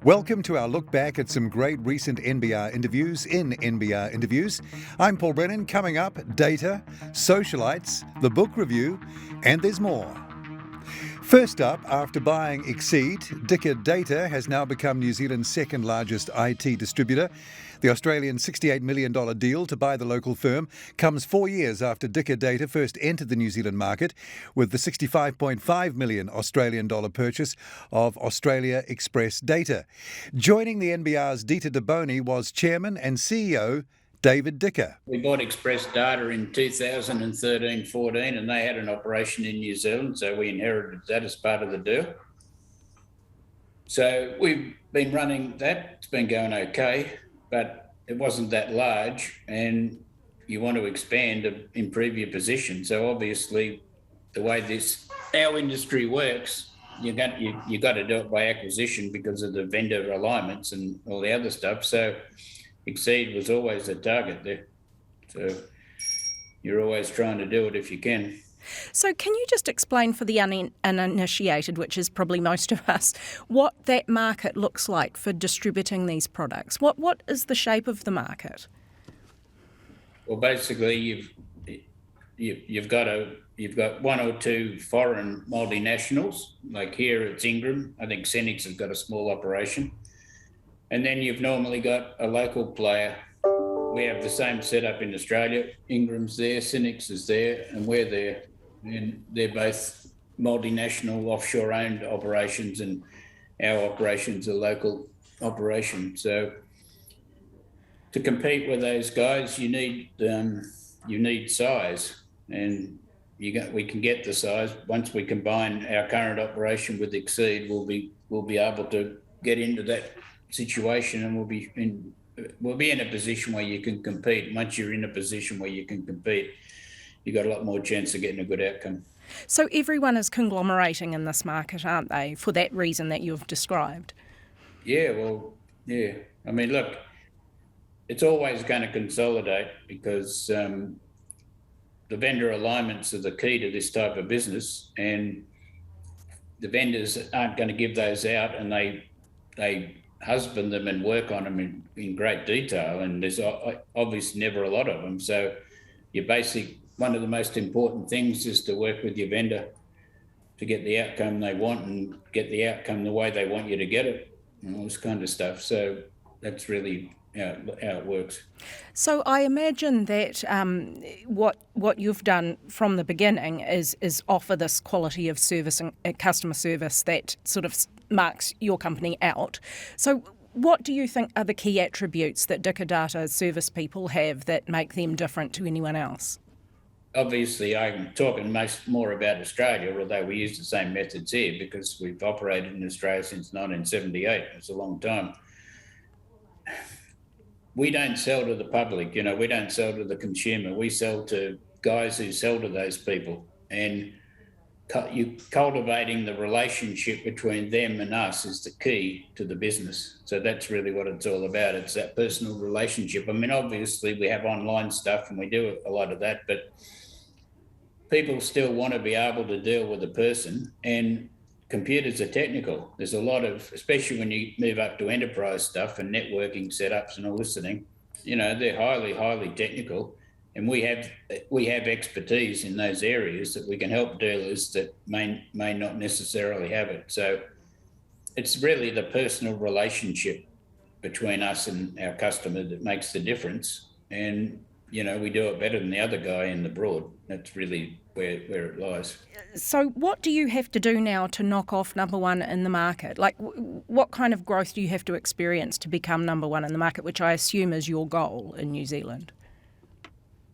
Welcome to our look back at some great recent NBR interviews in NBR Interviews. I'm Paul Brennan. Coming up, data, socialites, the book review, and there's more. First up, after buying Exceed, Dicker Data has now become New Zealand's second largest IT distributor. The Australian $68 million deal to buy the local firm comes 4 years after Dicker Data first entered the New Zealand market with the $65.5 million Australian dollar purchase of Australia Express Data. Joining the NBR's Dita DeBoni was Chairman and CEO David Dicker. We bought Express Data in 2013-14 and they had an operation in New Zealand, so we inherited that as part of the deal. So we've been running that. It's been going okay, but it wasn't that large and you want to expand to improve your position. So obviously the way our industry works, you got to do it by acquisition because of the vendor alignments and all the other stuff. So Exceed was always the target there. So you're always trying to do it if you can. So can you just explain for the uninitiated, which is probably most of us, what that market looks like for distributing these products? What is the shape of the market? Well, basically you've got one or two foreign multinationals. Like here it's Ingram. I think Cenex has got a small operation. And then you've normally got a local player. We have the same setup in Australia. Ingram's there, Cenex is there, and we're there. And they're both multinational offshore-owned operations, and our operations are local operations. So to compete with those guys, you need size, and we can get the size. Once we combine our current operation with Exceed, we'll be able to get into that situation, and we'll be in a position where you can compete. Once you're in a position where you can compete, you've got a lot more chance of getting a good outcome. So everyone is conglomerating in this market, aren't they, for that reason that you've described? Yeah, I mean, look, it's always going to consolidate because the vendor alignments are the key to this type of business, and the vendors aren't going to give those out, and they husband them and work on them in great detail, and there's obviously never a lot of them. So one of the most important things is to work with your vendor to get the outcome they want and get the outcome the way they want you to get it and all this kind of stuff. So that's really how it works. So I imagine that what you've done from the beginning is offer this quality of service and customer service that sort of marks your company out. So what do you think are the key attributes that Dicker Data service people have that make them different to anyone else? Obviously, I'm talking more about Australia, although we use the same methods here because we've operated in Australia since 1978. It's a long time. We don't sell to the public, we don't sell to the consumer. We sell to guys who sell to those people. And you cultivating the relationship between them and us is the key to the business. So that's really what it's all about. It's that personal relationship. I mean, obviously we have online stuff and we do a lot of that, but people still want to be able to deal with a person, and computers are technical. There's a lot of, especially when you move up to enterprise stuff and networking setups and all this thing, they're highly, highly technical. And we have expertise in those areas that we can help dealers that may not necessarily have it. So it's really the personal relationship between us and our customer that makes the difference. And, we do it better than the other guy in the broad. That's really where it lies. So what do you have to do now to knock off number one in the market? Like, what kind of growth do you have to experience to become number one in the market, which I assume is your goal in New Zealand?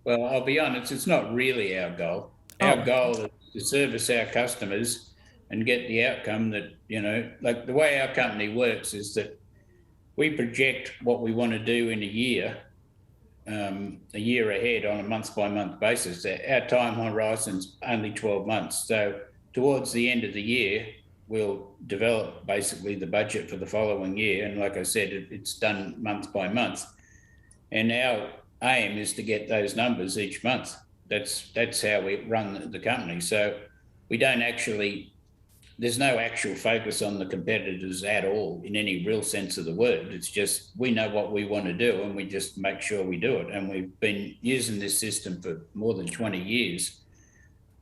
Well, I'll be honest, it's not really our goal. Our goal is to service our customers and get the outcome that, like the way our company works is that we project what we want to do in a year ahead on a month-by-month basis. Our time horizon's only 12 months. So towards the end of the year, we'll develop basically the budget for the following year. And like I said, it's done month by month. And our aim is to get those numbers each month. That's how we run the company. So we don't actually there's no actual focus on the competitors at all in any real sense of the word. It's just we know what we want to do and we just make sure we do it. And we've been using this system for more than 20 years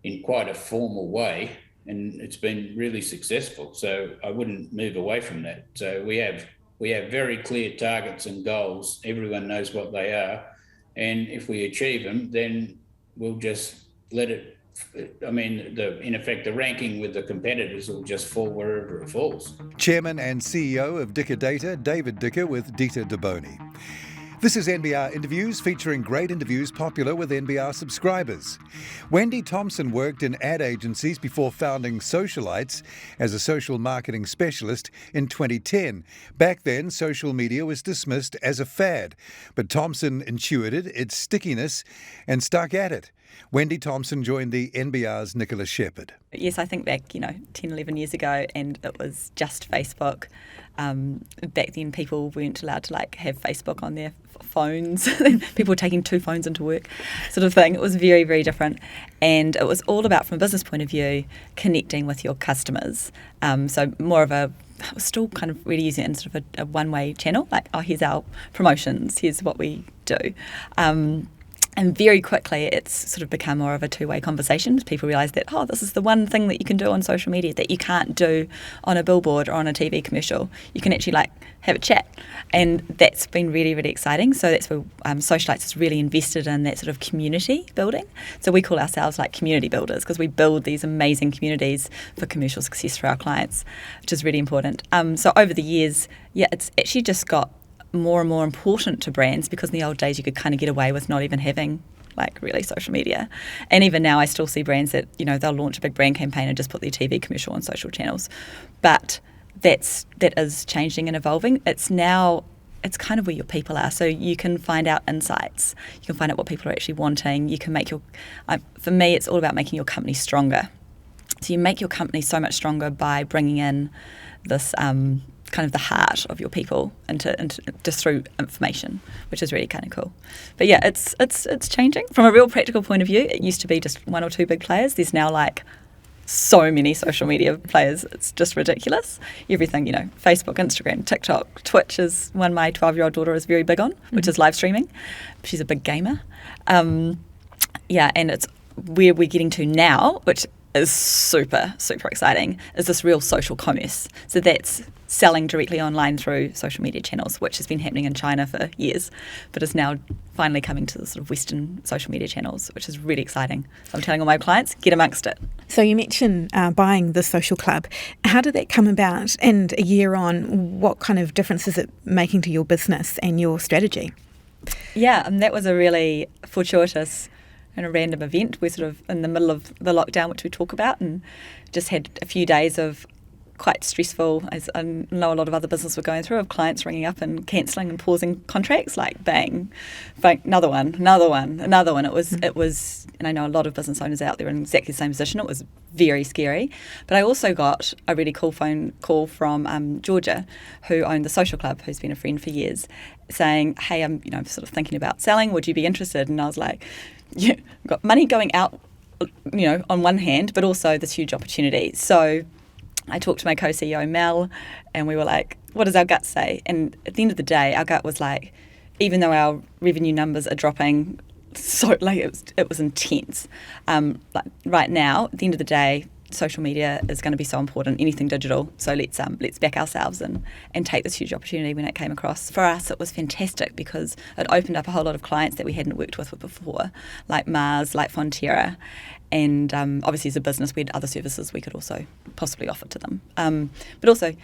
in quite a formal way, and it's been really successful. So I wouldn't move away from that. So we have very clear targets and goals. Everyone knows what they are. And if we achieve them, then we'll just let it, in effect, the ranking with the competitors will just fall wherever it falls. Chairman and CEO of Dicker Data, David Dicker with Dita DeBoni. This is NBR Interviews, featuring great interviews popular with NBR subscribers. Wendy Thompson worked in ad agencies before founding Socialites as a social marketing specialist in 2010. Back then, social media was dismissed as a fad, but Thompson intuited its stickiness and stuck at it. Wendy Thompson joined the NBR's Nicola Shepherd. Yes, I think back, 10, 11 years ago, and it was just Facebook. Back then, people weren't allowed to have Facebook on their phones. People were taking 2 phones into work, sort of thing. It was very, very different. And it was all about, from a business point of view, connecting with your customers. So more of I was still kind of really using it in sort of a one-way channel, here's our promotions, here's what we do. And very quickly, it's sort of become more of a two-way conversation. People realise that, this is the one thing that you can do on social media that you can't do on a billboard or on a TV commercial. You can actually have a chat. And that's been really, really exciting. So that's where Socialites has really invested in that sort of community building. So we call ourselves community builders, because we build these amazing communities for commercial success for our clients, which is really important. So over the years, it's actually just got more and more important to brands, because in the old days you could kind of get away with not even having really social media. And even now I still see brands that, they'll launch a big brand campaign and just put their TV commercial on social channels. But that is changing and evolving. It's kind of where your people are. So you can find out insights. You can find out what people are actually wanting. You can make for me, it's all about making your company stronger. So you make your company so much stronger by bringing in this kind of the heart of your people into just through information, which is really kind of cool. But yeah, it's changing from a real practical point of view. It used to be just 1 or 2 big players. There's now so many social media players. It's just ridiculous. Everything, Facebook, Instagram, TikTok, Twitch is one my 12-year-old daughter is very big on, which is live streaming. She's a big gamer. And it's where we're getting to now, which is super, super exciting, is this real social commerce. So that's selling directly online through social media channels, which has been happening in China for years, but is now finally coming to the sort of Western social media channels, which is really exciting. So I'm telling all my clients, get amongst it. So you mentioned buying the social club. How did that come about? And a year on, what kind of difference is it making to your business and your strategy? Yeah, and that was a really fortuitous and a random event. We're sort of in the middle of the lockdown, which we talk about, and just had a few days of quite stressful, as I know a lot of other businesses were going through, of clients ringing up and cancelling and pausing contracts, bang, another one. It was, and I know a lot of business owners out there in exactly the same position. It was very scary. But I also got a really cool phone call from Georgia, who owned the social club, who's been a friend for years, saying, hey, I'm sort of thinking about selling. Would you be interested? And I was like, yeah, I've got money going out, on one hand, but also this huge opportunity. So I talked to my co-CEO Mel, and we were like, what does our gut say? And at the end of the day, our gut was even though our revenue numbers are dropping, so it was intense. Right now, at the end of the day, social media is going to be so important, anything digital. So let's back ourselves and take this huge opportunity when it came across. For us, it was fantastic because it opened up a whole lot of clients that we hadn't worked with before, like Mars, like Fonterra. And obviously as a business, we had other services we could also possibly offer to them. But also,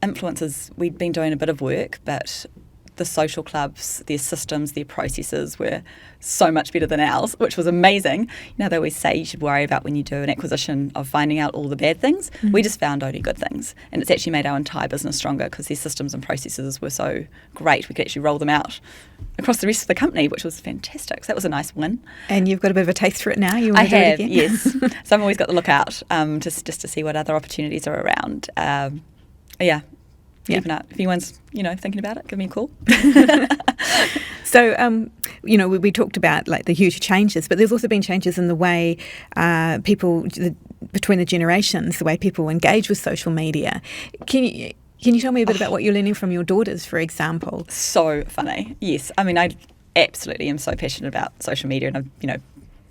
influencers, we'd been doing a bit of work, but the social clubs, their systems, their processes were so much better than ours, which was amazing. They always say you should worry about when you do an acquisition of finding out all the bad things. Mm-hmm. We just found only good things. And it's actually made our entire business stronger because their systems and processes were so great. We could actually roll them out across the rest of the company, which was fantastic. So that was a nice win. And you've got a bit of a taste for it now? You want to do it again? Yes. So I've always got the lookout just to see what other opportunities are around. Keep an eye. If anyone's, thinking about it, give me a call. So, we talked about the huge changes, but there's also been changes in the way people, between the generations, the way people engage with social media. Can you tell me a bit about what you're learning from your daughters, for example? So funny. Yes. I mean, I absolutely am so passionate about social media, and I've,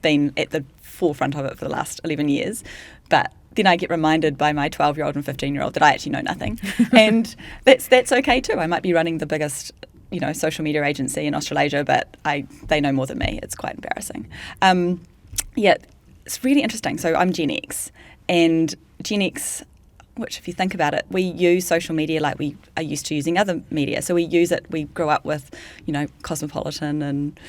been at the forefront of it for the last 11 years. But then I get reminded by my 12-year-old and 15-year-old that I actually know nothing. And that's okay too. I might be running the biggest, social media agency in Australasia, but they know more than me. It's quite embarrassing. It's really interesting. So I'm Gen X, and Gen X, which if you think about it, we use social media like we are used to using other media. So we use it, we grew up with, Cosmopolitan and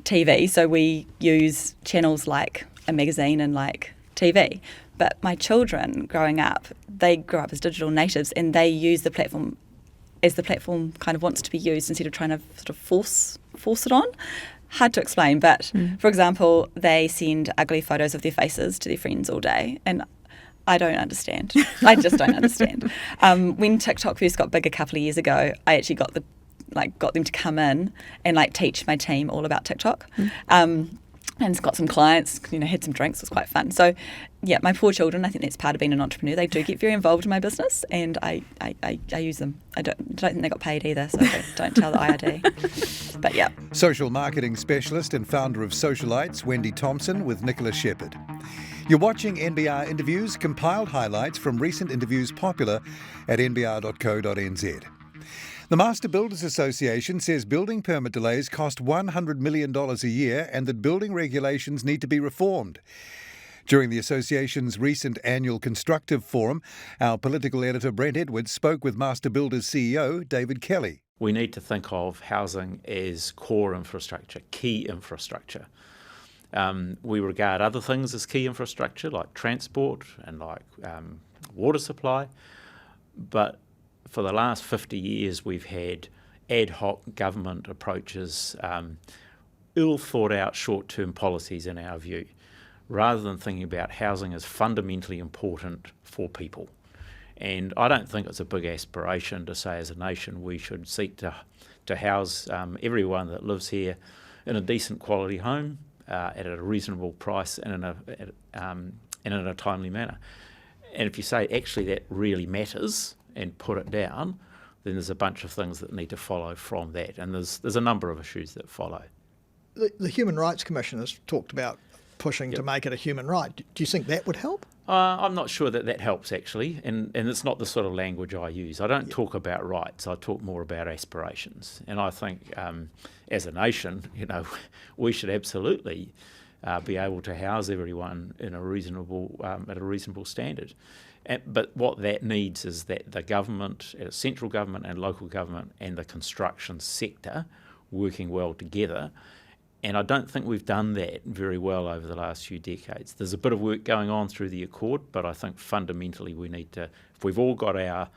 TV. So we use channels like a magazine and like TV. But my children growing up, they grow up as digital natives, and they use the platform as the platform kind of wants to be used instead of trying to sort of force it on. Hard to explain, but for example, they send ugly photos of their faces to their friends all day, and I don't understand. I just don't understand. When TikTok first got big a couple of years ago, I actually got them to come in and teach my team all about TikTok. And got some clients, had some drinks. It was quite fun. So, yeah, my poor children, I think that's part of being an entrepreneur. They do get very involved in my business, and I use them. I don't think they got paid either, so don't tell the IRD. But, yeah. Social marketing specialist and founder of Socialites, Wendy Thompson, with Nicola Shepherd. You're watching NBR Interviews, compiled highlights from recent interviews popular at nbr.co.nz. The Master Builders Association says building permit delays cost $100 million a year and that building regulations need to be reformed. During the association's recent annual constructive forum, our political editor Brent Edwards spoke with Master Builders CEO David Kelly. We need to think of housing as core infrastructure, key infrastructure. We regard other things as key infrastructure like transport and like water supply, but for the last 50 years, we've had ad hoc government approaches, ill thought out short-term policies in our view, rather than thinking about housing as fundamentally important for people. And I don't think it's a big aspiration to say as a nation we should seek to house everyone that lives here in a decent quality home at a reasonable price and in a timely manner. And if you say actually that really matters, and put it down, then there's a bunch of things that need to follow from that. And there's a number of issues that follow. The Human Rights Commission has talked about pushing to make it a human right. Do you think that would help? I'm not sure that helps, actually, and it's not the sort of language I use. I don't talk about rights, I talk more about aspirations. And I think as a nation, we should absolutely be able to house everyone in a reasonable at a reasonable standard. But what that needs is that the government, central government and local government and the construction sector working well together. And I don't think we've done that very well over the last few decades. There's a bit of work going on through the Accord, but I think fundamentally we need to, if we've all got our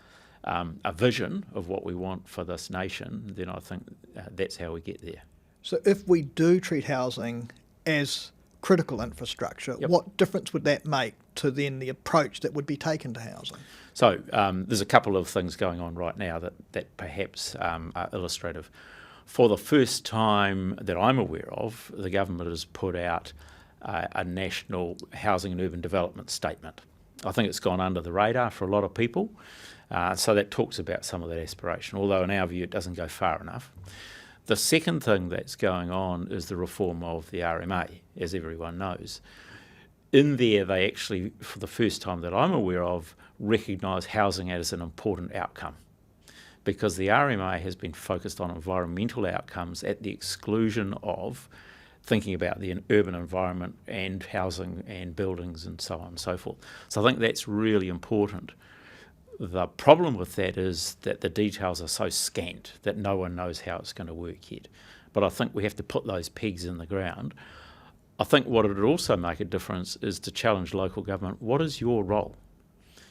a vision of what we want for this nation, then I think that's how we get there. So if we do treat housing as critical infrastructure, what difference would that make to then the approach that would be taken to housing? So there's a couple of things going on right now that perhaps are illustrative. For the first time that I'm aware of, the government has put out a national housing and urban development statement. I think it's gone under the radar for a lot of people, so that talks about some of that aspiration, although in our view it doesn't go far enough. The second thing that's going on is the reform of the RMA, as everyone knows. In there, they actually, for the first time that I'm aware of, recognise housing as an important outcome, because the RMA has been focused on environmental outcomes at the exclusion of thinking about the urban environment and housing and buildings and so on and so forth. So I think that's really important. The problem with that is that the details are so scant that no one knows how it's going to work yet. But I think we have to put those pegs in the ground. I think what it would also make a difference is to challenge local government. What is your role?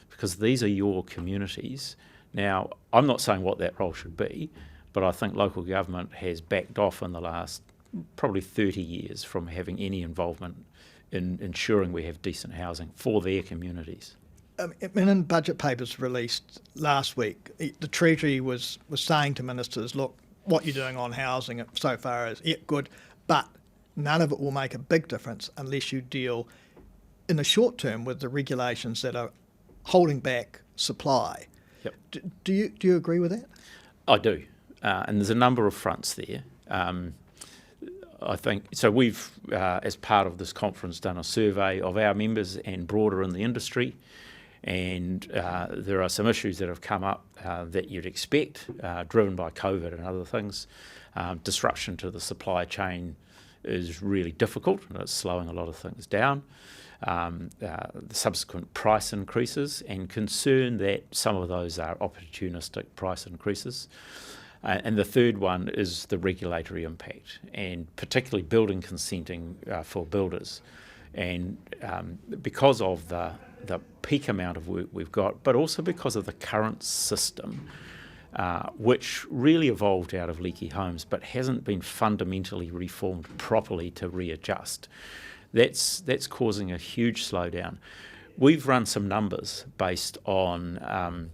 Because these are your communities. Now, I'm not saying what that role should be, but I think local government has backed off in the last probably 30 years from having any involvement in ensuring we have decent housing for their communities. In budget papers released last week, the Treasury was saying to ministers, look, what you're doing on housing so far is good, but none of it will make a big difference unless you deal in the short term with the regulations that are holding back supply. Yep. Do you agree with that? I do, and there's a number of fronts there. I think so. We've, as part of this conference, done a survey of our members and broader in the industry, and there are some issues that have come up that you'd expect, driven by COVID and other things. Disruption to the supply chain is really difficult, and it's slowing a lot of things down. The subsequent price increases, and concern that some of those are opportunistic price increases. And the third one is the regulatory impact, and particularly building consenting for builders. And because of the peak amount of work we've got, but also because of the current system, which really evolved out of leaky homes but hasn't been fundamentally reformed properly to readjust, that's causing a huge slowdown. We've run some numbers based on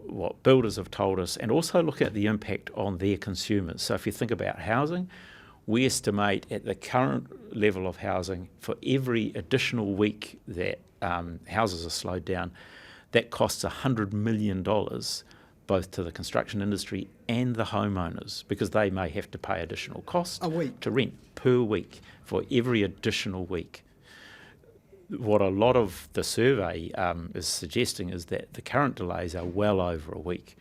what builders have told us, and also look at the impact on their consumers. So if you think about housing, we estimate at the current level of housing, for every additional week that houses are slowed down, that costs $100 million both to the construction industry and the homeowners, because they may have to pay additional cost to rent per week for every additional week. What a lot of the survey is suggesting is that the current delays are well over a week.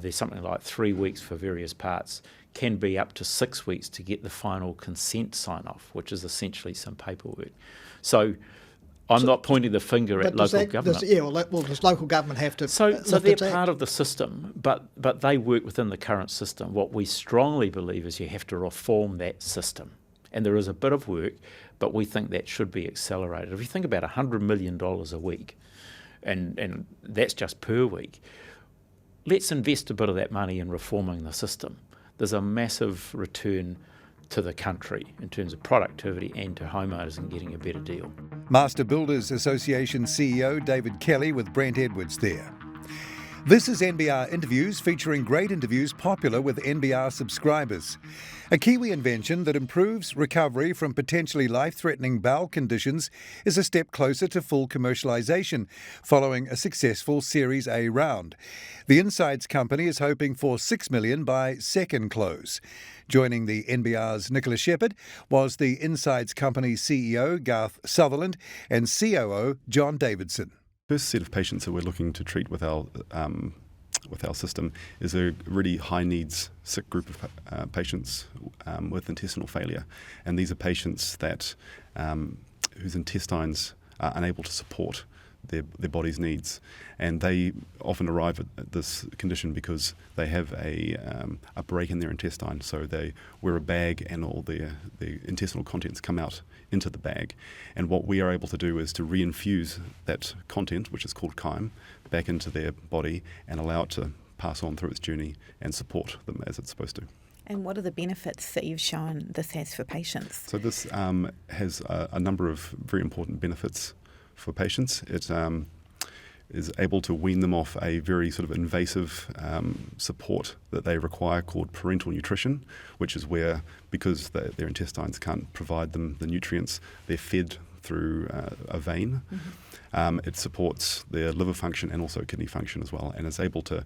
There's something like 3 weeks for various parts, can be up to 6 weeks to get the final consent sign-off, which is essentially some paperwork. So I'm not pointing the finger at local government. Does local government have to? So they're part of the system, but they work within the current system. What we strongly believe is you have to reform that system. And there is a bit of work, but we think that should be accelerated. If you think about $100 million a week, and that's just per week, let's invest a bit of that money in reforming the system. There's a massive return to the country in terms of productivity and to homeowners and getting a better deal. Master Builders Association CEO David Kelly with Brent Edwards there. This is NBR Interviews, featuring great interviews popular with NBR subscribers. A Kiwi invention that improves recovery from potentially life-threatening bowel conditions is a step closer to full commercialisation, following a successful Series A round. The Insights company is hoping for $6 million by second close. Joining the NBR's Nicola Shepherd was the Insights company CEO Garth Sutherland and COO John Davidson. First set of patients that we're looking to treat with our system is a really high needs sick group of patients with intestinal failure, and these are patients that whose intestines are unable to support their body's needs, and they often arrive at this condition because they have a break in their intestine, so they wear a bag and all the intestinal contents come out into the bag, and what we are able to do is to reinfuse that content, which is called chyme, back into their body and allow it to pass on through its journey and support them as it's supposed to. And what are the benefits that you've shown this has for patients? So this has a number of very important benefits for patients. It is able to wean them off a very sort of invasive support that they require called parenteral nutrition, which is where, because their intestines can't provide them the nutrients, they're fed through a vein. Mm-hmm. It supports their liver function and also kidney function as well, and is able to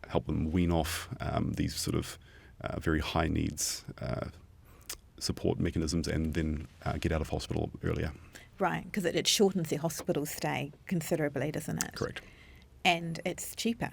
help them wean off these sort of very high needs support mechanisms and then get out of hospital earlier. Right, because it shortens their hospital stay considerably, doesn't it? Correct. And it's cheaper.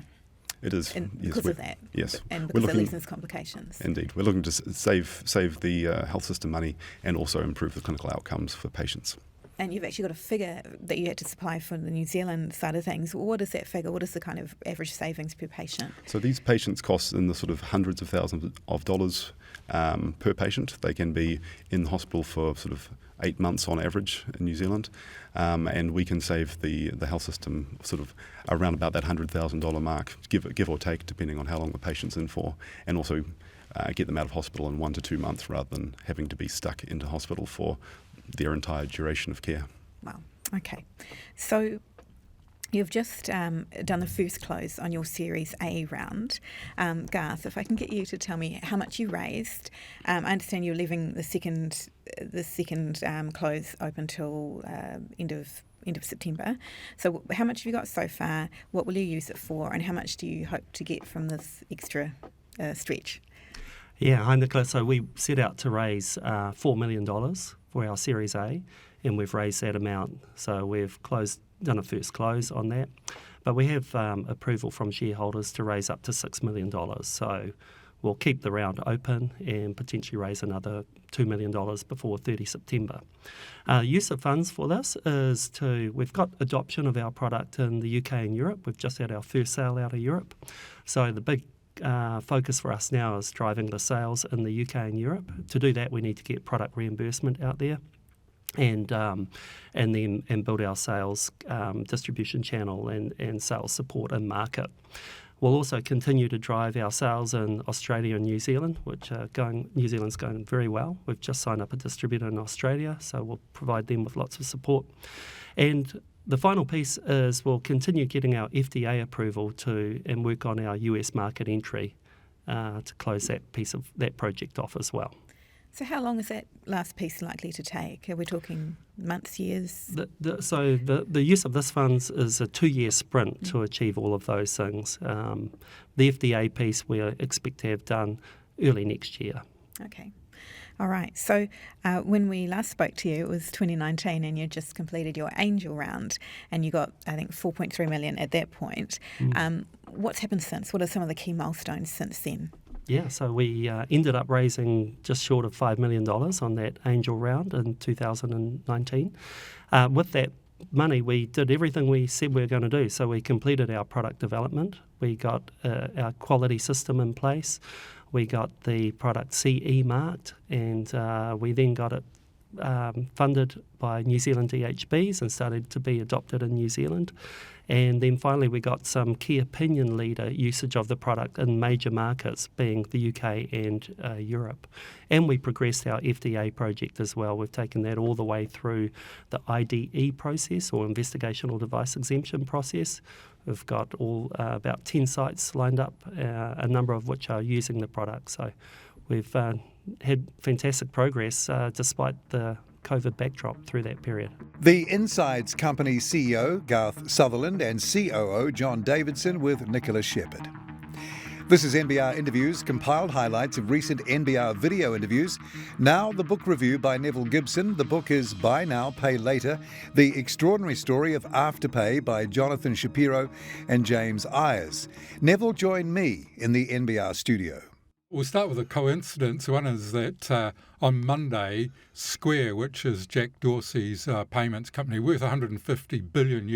It is. Because of that. Yes. And because it lessens complications. Indeed. We're looking to save the health system money and also improve the clinical outcomes for patients. And you've actually got a figure that you had to supply for the New Zealand side of things. What is that figure? What is the kind of average savings per patient? So these patients cost in the sort of hundreds of thousands of dollars per patient. They can be in the hospital for sort of 8 months on average in New Zealand, and we can save the health system sort of around about that $100,000 mark, give or take, depending on how long the patient's in for, and also get them out of hospital in 1 to 2 months rather than having to be stuck into hospital for their entire duration of care. Wow. Okay. So You've just done the first close on your Series A round. Garth, if I can get you to tell me how much you raised. I understand you're leaving the second close open till end of September. So how much have you got so far? What will you use it for? And how much do you hope to get from this extra stretch? Yeah, hi Nicola. So we set out to raise $4 million for our Series A, and we've raised that amount. So we've done a first close on that. But we have approval from shareholders to raise up to $6 million. So we'll keep the round open and potentially raise another $2 million before 30 September. Use of funds for this is we've got adoption of our product in the UK and Europe. We've just had our first sale out of Europe. So the big focus for us now is driving the sales in the UK and Europe. To do that, we need to get product reimbursement out there. And then build our sales distribution channel and sales support and market. We'll also continue to drive our sales in Australia and New Zealand, which New Zealand's going very well. We've just signed up a distributor in Australia, so we'll provide them with lots of support. And the final piece is we'll continue getting our FDA approval and work on our US market entry to close that project off as well. So how long is that last piece likely to take? Are we talking months, years? So the use of this funds is a 2-year sprint to achieve all of those things. The FDA piece we expect to have done early next year. Okay. All right. So when we last spoke to you, it was 2019 and you just completed your angel round and you got, I think, 4.3 million at that point. What's happened since? What are some of the key milestones since then? Yeah, so we ended up raising just short of $5 million on that angel round in 2019. With that money, we did everything we said we were going to do. So we completed our product development. We got our quality system in place. We got the product CE marked, and we then got it funded by New Zealand DHBs and started to be adopted in New Zealand. And then finally we got some key opinion leader usage of the product in major markets, being the UK and Europe. And we progressed our FDA project as well. We've taken that all the way through the IDE process, or investigational device exemption process. We've got about 10 sites lined up, a number of which are using the product. So we've had fantastic progress despite the COVID backdrop through that period. The Insides Company CEO, Garth Sutherland, and COO, John Davidson, with Nicola Shepherd. This is NBR Interviews, compiled highlights of recent NBR video interviews. Now, the book review by Neville Gibson. The book is Buy Now, Pay Later, The Extraordinary Story of Afterpay by Jonathan Shapiro and James Ayers. Neville joined me in the NBR studio. We'll start with a coincidence. One is that on Monday, Square, which is Jack Dorsey's payments company worth $150 billion,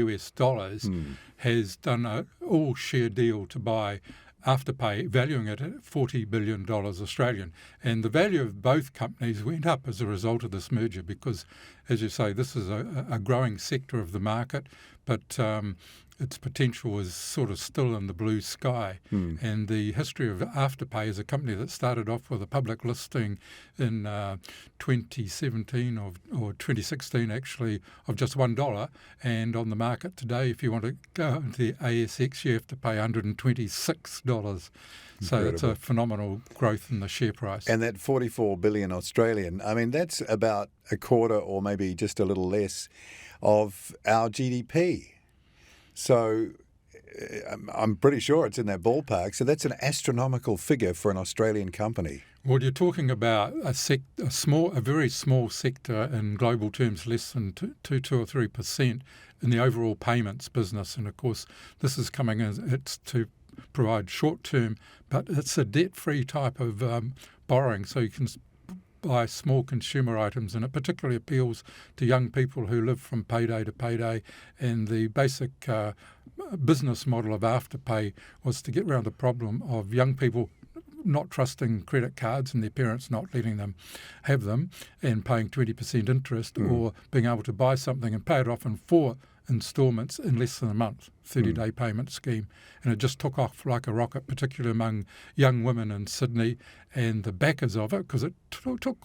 has done an all-share deal to buy Afterpay, valuing it at $40 billion Australian. And the value of both companies went up as a result of this merger because, as you say, this is a growing sector of the market, but its potential is sort of still in the blue sky. And the history of Afterpay is a company that started off with a public listing in 2017 or 2016 actually of just $1, and on the market today, if you want to go into the ASX, you have to pay $126. So it's a phenomenal growth in the share price. And that 44 billion Australian, I mean, that's about a quarter or maybe just a little less of our GDP. So I'm pretty sure it's in that ballpark. So that's an astronomical figure for an Australian company. Well, you're talking about a very small sector in global terms, less than 2 or 3% in the overall payments business. And of course, this is coming as it's to provide short-term, but it's a debt-free type of borrowing. So you can buy small consumer items, and it particularly appeals to young people who live from payday to payday. And the basic business model of Afterpay was to get around the problem of young people not trusting credit cards and their parents not letting them have them and paying 20% interest, or being able to buy something and pay it off in 4 instalments in less than a month, 30-day payment scheme. And it just took off like a rocket, particularly among young women in Sydney and the backers of it, because it took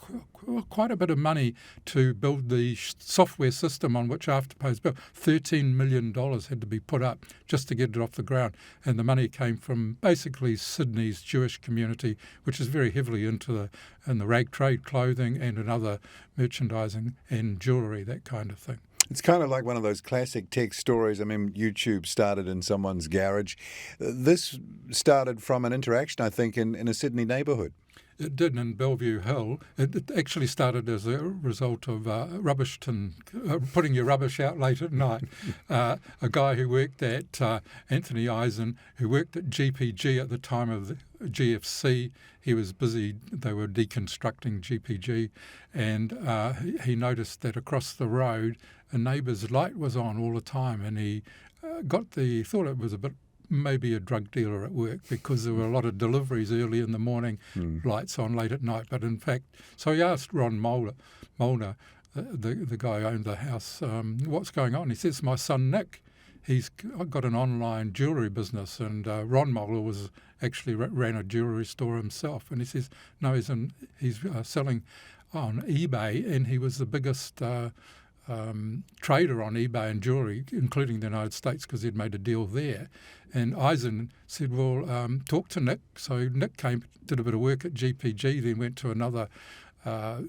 quite a bit of money to build the software system on which Afterpay is built. $13 million had to be put up just to get it off the ground. And the money came from basically Sydney's Jewish community, which is very heavily into the rag trade, clothing and in other merchandising and jewellery, that kind of thing. It's kind of like one of those classic tech stories. I mean, YouTube started in someone's garage. This started from an interaction, I think, in a Sydney neighbourhood. It did in Bellevue Hill. It actually started as a result of putting your rubbish out late at night. A guy who worked at Anthony Eisen, who worked at GPG at the time of the GFC, he was busy, they were deconstructing GPG, and he noticed that across the road a neighbour's light was on all the time, and he thought it was a bit maybe a drug dealer at work, because there were a lot of deliveries early in the morning, lights on late at night. But in fact, so he asked Ron Molnar, the guy who owned the house, what's going on? He says, my son Nick, he's got an online jewellery business, and Ron Molnar was actually ran a jewellery store himself, and he says, no, he's selling on eBay, and he was the biggest trader on eBay and jewellery, including the United States, because he'd made a deal there. And Eisen said, well, talk to Nick. So Nick came, did a bit of work at GPG, then went to another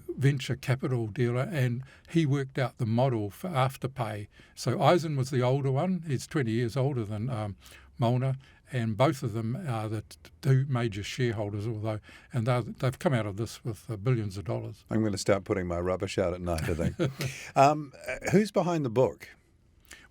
venture capital dealer, and he worked out the model for Afterpay. So Eisen was the older one. He's 20 years older than Molnar, and both of them are the two major shareholders, and they've come out of this with billions of dollars. I'm going to start putting my rubbish out at night, I think. Who's behind the book?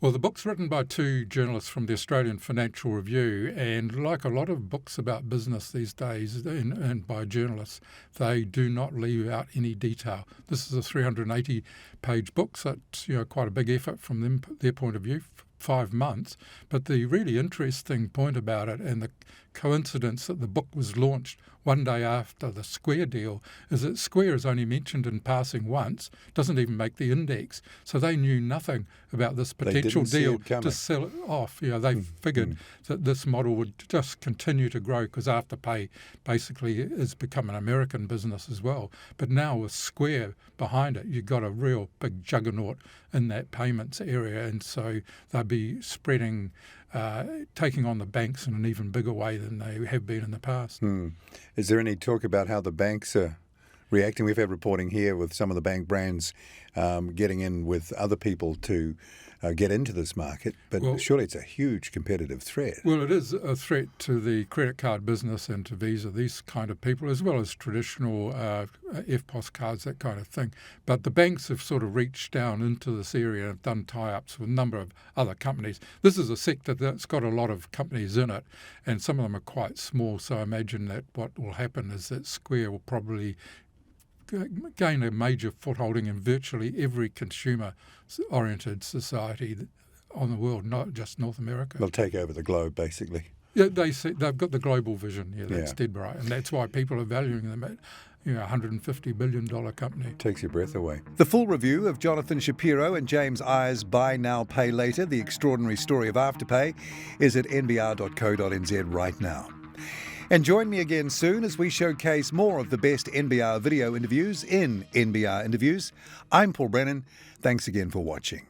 Well, the book's written by two journalists from the Australian Financial Review, and like a lot of books about business these days and by journalists, they do not leave out any detail. This is a 380-page book, so it's quite a big effort from their point of view, 5 months. But the really interesting point about it, and the coincidence that the book was launched one day after the Square deal, is that Square is only mentioned in passing once, doesn't even make the index. So they knew nothing about this potential deal to sell it off. They figured that this model would just continue to grow, because Afterpay basically has become an American business as well. But now with Square behind it, you've got a real big juggernaut in that payments area, and so they'll be spreading, taking on the banks in an even bigger way than they have been in the past. Is there any talk about how the banks are reacting? We've had reporting here with some of the bank brands getting in with other people to get into this market, but surely it's a huge competitive threat. Well, it is a threat to the credit card business and to Visa, these kind of people, as well as traditional EFTPOS cards, that kind of thing. But the banks have sort of reached down into this area and have done tie-ups with a number of other companies. This is a sector that's got a lot of companies in it, and some of them are quite small, so I imagine that what will happen is that Square will probably gain a major footholding in virtually every consumer-oriented society on the world, not just North America. They'll take over the globe, basically. Yeah, they've got the global vision. Yeah, that's dead right, and that's why people are valuing them at $150 billion company. Takes your breath away. The full review of Jonathan Shapiro and James Eyre's Buy Now, Pay Later, The Extraordinary Story of Afterpay, is at nbr.co.nz right now. And join me again soon as we showcase more of the best NBR video interviews in NBR Interviews. I'm Paul Brennan. Thanks again for watching.